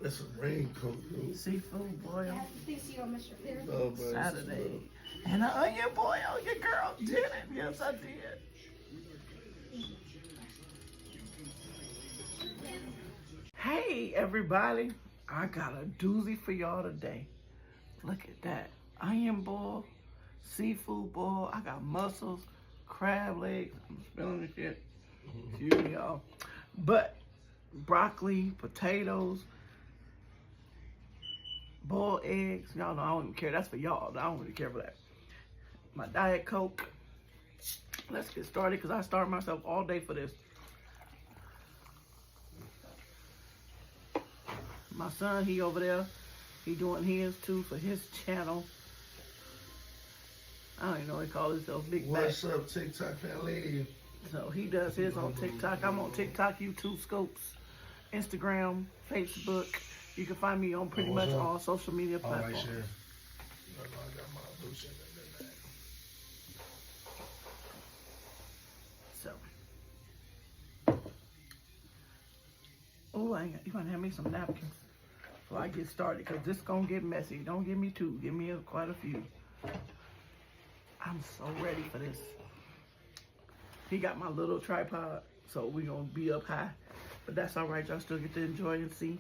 That's a raincoat, dude. Seafood boil. Oh, but Saturday. And an onion boil. Your girl did it. Yes, I did. Hey, everybody. I got a doozy for y'all today. Look at that. Onion boil, seafood boil. I got mussels, crab legs. I'm spilling the shit. Excuse me, y'all. But broccoli, potatoes, boiled eggs. Y'all know I don't even care. That's for y'all. I don't really care for that. My Diet Coke. Let's get started because I started myself all day for this. My son, he over there. He doing his too for his channel. I don't even know what they call himself. Big back. What's up, TikTok lady? So he does his on TikTok. I'm on TikTok, YouTube, Scopes, Instagram, Facebook. You can find me on pretty much all social media platforms. All right, sure. I got my blue shit in there. So. Oh, you gonna have me some napkins before I get started, because this gonna get messy. Don't give me two, give me quite a few. I'm so ready for this. He got my little tripod, so we gonna be up high, but that's all right. Y'all still get to enjoy and see.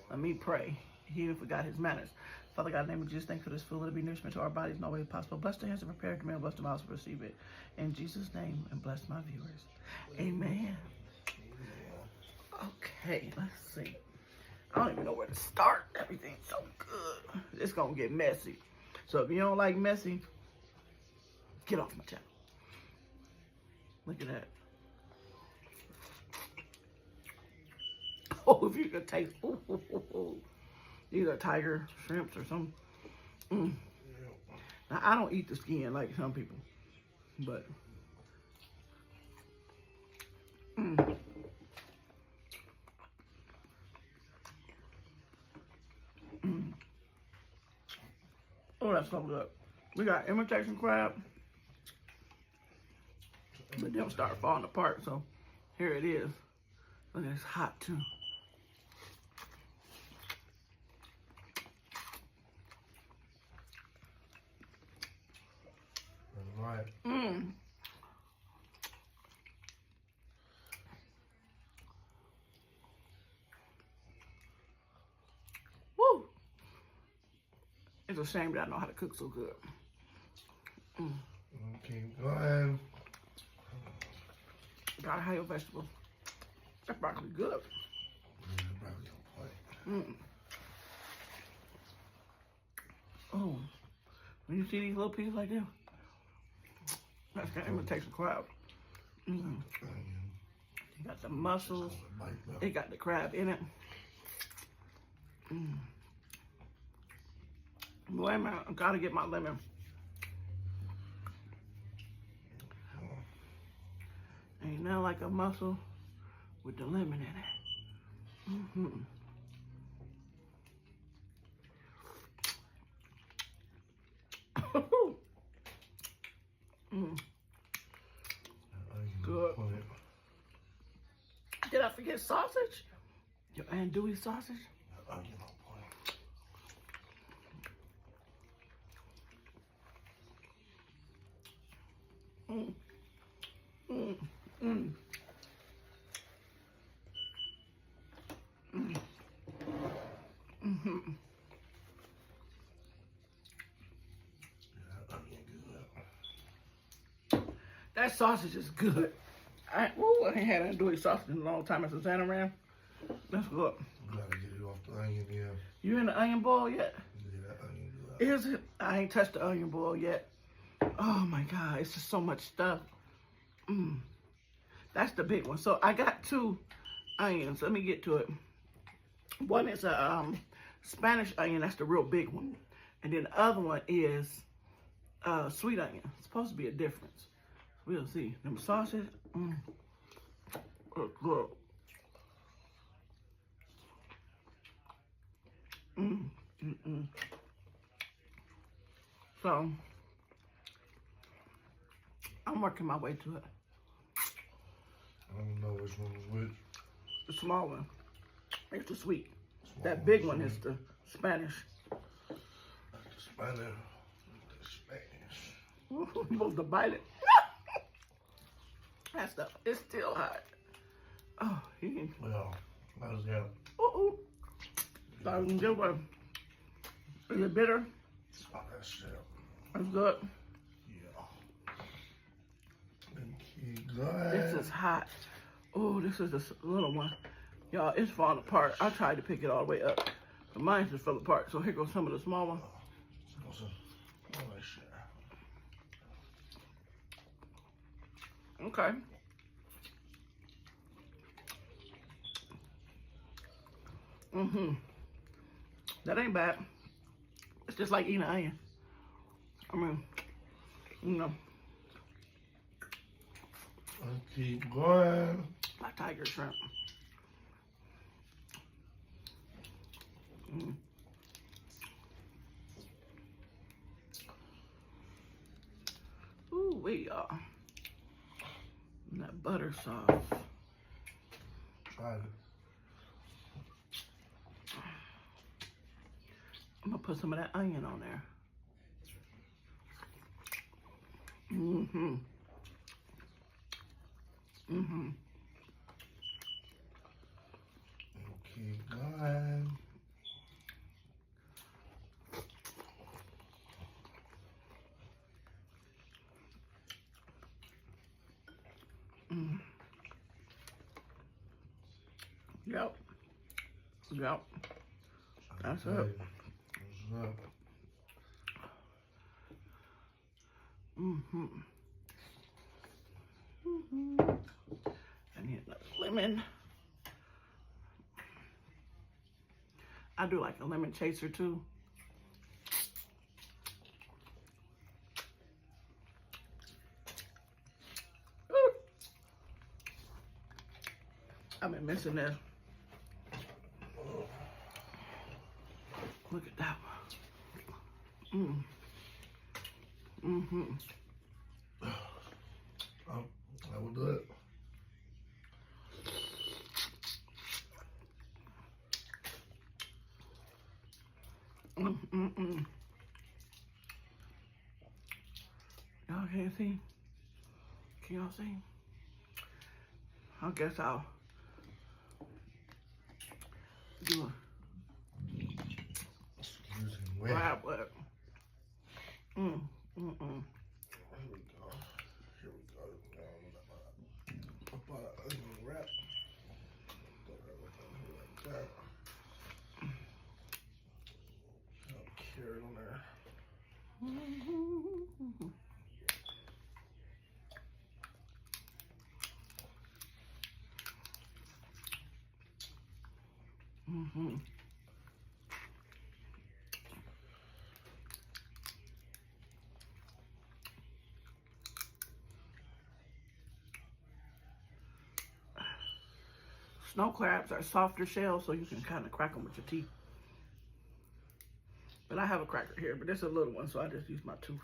Let me pray. He even forgot his manners. Father God, in the name of Jesus, thank you for this food. Let it be nourishment to our bodies in all way possible. Bless the hands that prepare to bless the mouths to receive it. In Jesus' name, and bless my viewers. Amen. Okay, let's see. I don't even know where to start. Everything's so good. It's gonna get messy. So if you don't like messy, get off my channel. Look at that. Oh, if you could taste, these are tiger shrimps or something. Now, I don't eat the skin like some people, but oh, that's so good. We got imitation crab, but them start falling apart, so here it is. Look, it's hot too. All right. Woo! It's a shame that I know how to cook so good. Okay, go ahead. Gotta have your vegetables. That broccoli good. Yeah, broccoli don't play. Oh, when you see these little pieces like this, that's got imitation crab. You got the mussels. It got the crab in it. Wait a minute, I gotta get my lemon. Ain't nothing like a mussel with the lemon in it. Good. Did I forget sausage? Your andouille sausage? That sausage is good. I ain't had andouille sausage in a long time. It's a Xanaran. That's good. Gotta get it off the onion, yeah. You in the onion boil yet? Yeah, that onion good. Is it? I ain't touched the onion boil yet. Oh my God, it's just so much stuff. That's the big one. So I got two onions. Let me get to it. One is a Spanish onion. That's the real big one. And then the other one is sweet onion. It's supposed to be a difference. We'll see. Them sausage. It's good. So I'm working my way to it. I don't know which one was which. The small one is the sweet. That big one is the Spanish. Spanish. You're supposed to bite it. That stuff is still hot. Oh, Well, that was good. Uh-oh. That was a good one. Is it bitter? Oh, that's shit. It's good. Yeah. And keep going. This is hot. Oh, this is the little one. Y'all, it's falling apart. I tried to pick it all the way up, but mine just fell apart. So here goes some of the small one. All that shit. Okay. That ain't bad. It's just like eating an onion. I mean, you know. And keep going. My tiger shrimp. Ooh, wait, y'all. That butter sauce. Try it. I'm gonna put some of that onion on there. Keep going. Yep. That's it. What's up? I need another lemon. I do like a lemon chaser too. Ooh. I've been missing this. Look at that one. That will do it. Y'all can't see? Can y'all see? I guess I'll do a grab it. Here we go. Here we go. Put an onion wrap. Throw that like that. Carrot on there. Snow crabs are softer shells, so you can kind of crack them with your teeth. But I have a cracker here, but it's a little one, so I just use my tooth.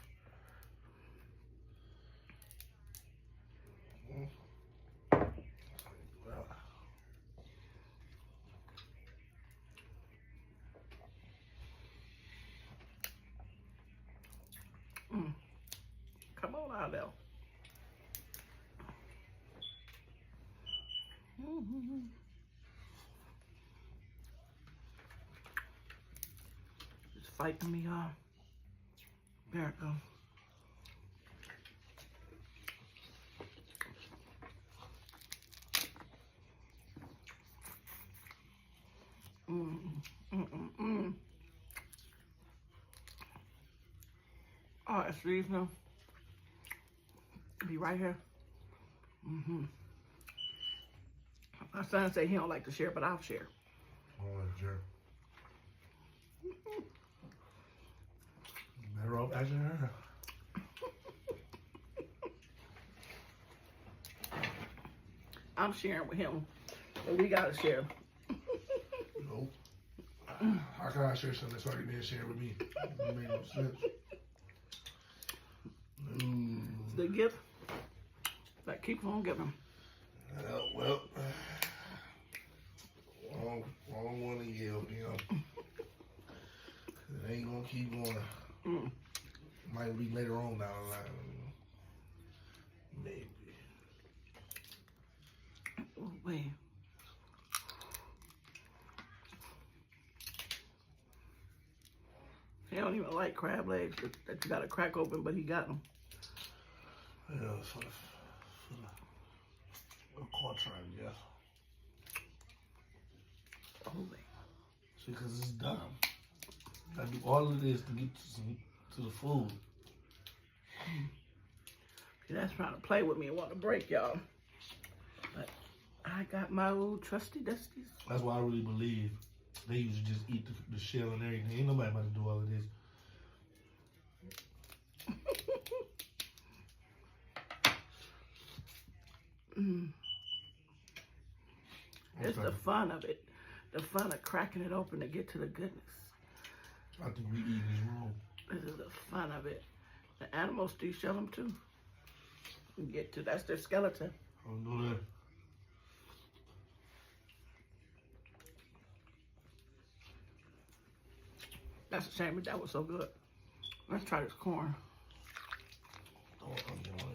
Come on out there. It's fighting me off. There it goes. Oh, it's seasonal. Be right here. My son said he don't like to share, but I'll share. I don't like jerk. Better off asking her. I'm sharing with him, but we gotta share. Nope. How can I share something that's already been shared with me? It makes no sense. The gift that keeps on giving. Well, wrong one to yell, you know. It ain't gonna keep going. Might be later on down the line. Maybe. Oh, wait. He don't even like crab legs that you gotta crack open, but he got them. Yeah, for the quarter, I guess. Oh, wait. See, because it's dumb. I do all of this to get to the food. See, that's trying to play with me and want to break y'all. But I got my old trusty dusties. That's why I really believe they usually just eat the shell and everything. Ain't nobody about to do all of this. It's the fun of it. The fun of cracking it open to get to the goodness. I think we eating this wrong. This is the fun of it. The animals de-shell them too. You get to, that's their skeleton. I don't know that. That's a shame, but that was so good. Let's try this corn. Oh, I'm doing it.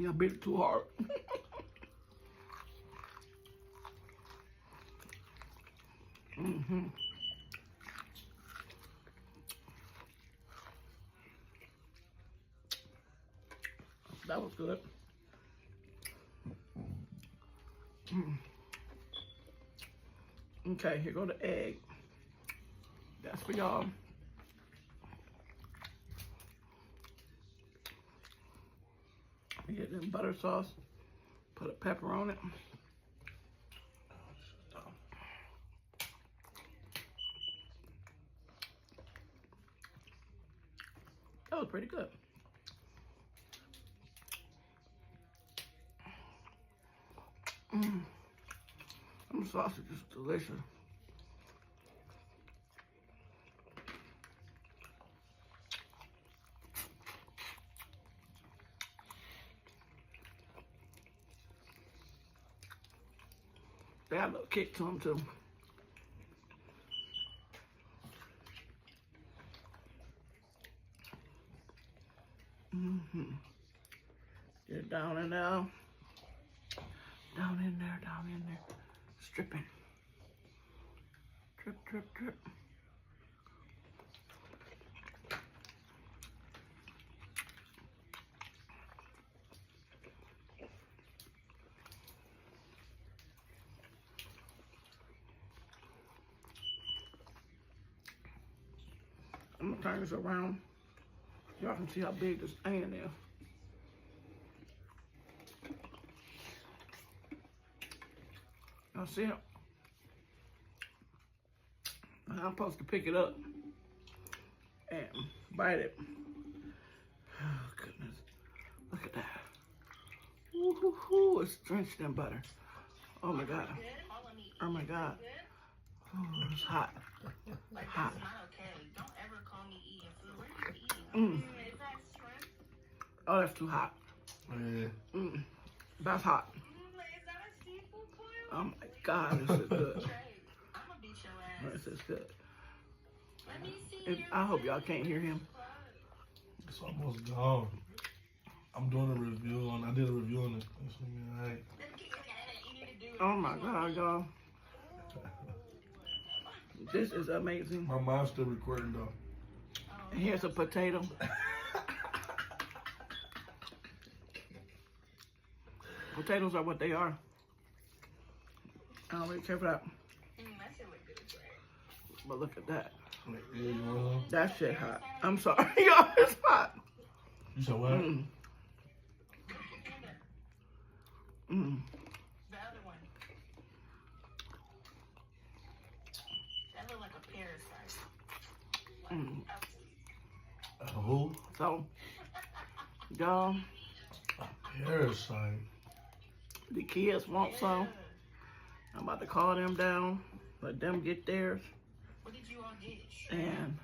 Yeah, I bit it too hard. That was good. Okay, here go the egg. That's for y'all. Get them butter sauce. Put a pepper on it. That was pretty good. Them sausage is delicious. They got a little kick to them too. Get it down and down. Down in there, down in there. Stripping. Drip, drip, drip. I'm gonna turn this around. Y'all can see how big this onion is. Y'all see it? I'm supposed to pick it up and bite it. Oh, goodness. Look at that. Woo-hoo-hoo. It's drenched in butter. Oh, my God. Oh, my God. Oh, it's hot. Hot. Oh, that's too hot. That's hot. Oh, my God. This is good. This is good. I hope y'all can't hear him. It's almost gone. I'm doing a review on. I did a review on it. It's gonna be alright. Oh my God, y'all! This is amazing. My mom's still recording though. And here's a potato. Potatoes are what they are. I don't really care for that. But look at that. That shit hot. I'm sorry, y'all. It's hot. You said what? The other one. That looked like a parasite. Oh. Who? So, y'all, Parasite. the kids want some. I'm about to call them down, let them get theirs. What did you all get? And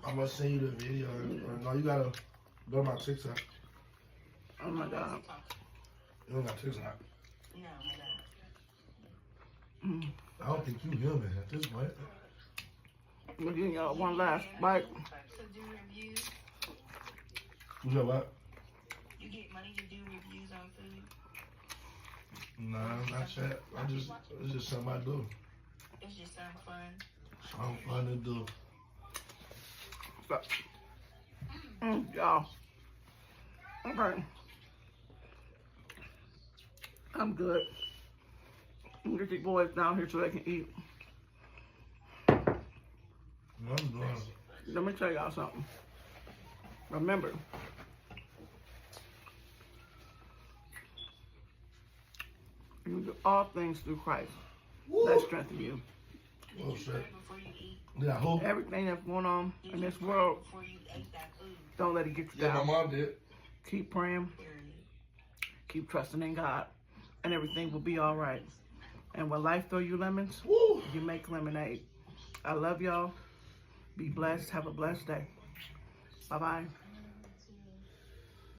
I'm gonna send you the video. No, you gotta go to my TikTok. oh my God. You don't got TikTok. No, I don't think you human at this point. We're giving y'all one last bite. So do reviews. You know what? You get money to do reviews on food. Nah, not yet. It's just something I do. It's just something fun. Something fun to do. Y'all. Okay. I'm good. I'm gonna get these boys down here so they can eat. I'm doing. Let me tell y'all something. Remember, you do all things through Christ. That strengthens you. Oh shit. Before you eat. Yeah, who? Everything that's going on in this world, Before you ate that food. don't let it get you Yeah, my down. mom did. Keep praying, Period. keep trusting in God, and everything will be all right. And when life throw you lemons, Woo! you make lemonade. I love y'all. Be blessed. Have a blessed day. Bye-bye.